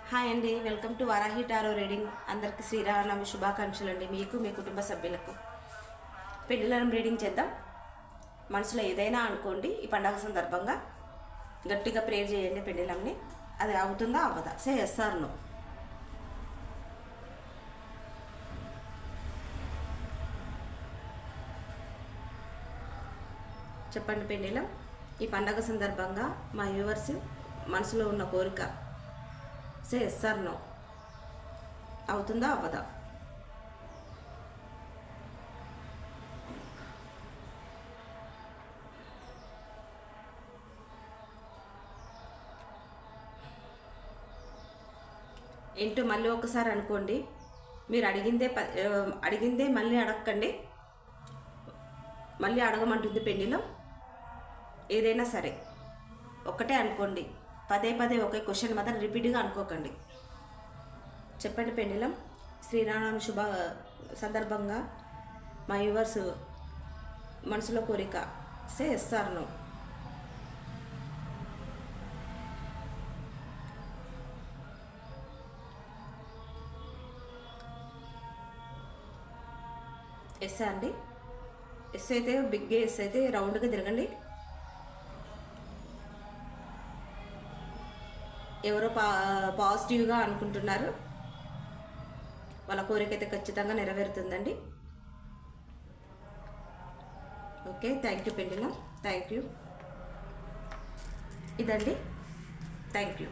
Hi అండి, welcome to Varahi tarot reading. అందరికీ శ్రీరామనవమి శుభాకాంక్షలు అండి. మీకు మీ కుటుంబ సభ్యులకు పెళ్ళిళ్ళను రీడింగ్ చేద్దాం. మనసులో ఏదైనా అనుకోండి. ఈ పండగ సందర్భంగా గట్టిగా ప్రేర్ చేయండి పెళ్ళిళ్ళని. అది అవుతుందా అవ్వదా? Say yes or no. చెప్పండి పెళ్ళిళ్ళం. ఈ పండగ సందర్భంగా మా వ్యూవర్స్ మనసులో ఉన్న కోరిక సే ఎస్ ఆర్ నో. అవుతుందా అవ్వదా? ఏంటో మళ్ళీ ఒకసారి అనుకోండి. మీరు అడిగిందే మళ్ళీ అడగకండి. మళ్ళీ అడగమంటుంది పెళ్ళిలో. ఏదైనా సరే ఒక్కటే అనుకోండి. పదే పదే ఒకే క్వశ్చన్ మాత్రం రిపీట్గా అనుకోకండి. చెప్పండి పెళ్ళిలం. శ్రీరామనవమి శుభ సందర్భంగా మా యూవర్స్ మనసులో కోరిక say yes or no. Yes అండి. ఎస్ అయితే బిగ్ ఎస్ అయితే రౌండ్గా తిరగండి. ఎవరో పాజిటివ్గా అనుకుంటున్నారు. వాళ్ళ కోరిక అయితే ఖచ్చితంగా నెరవేరుతుందండి. ఓకే, థ్యాంక్ యూ పెళ్ళిలో. Thank you. ఇదండి. Thank you.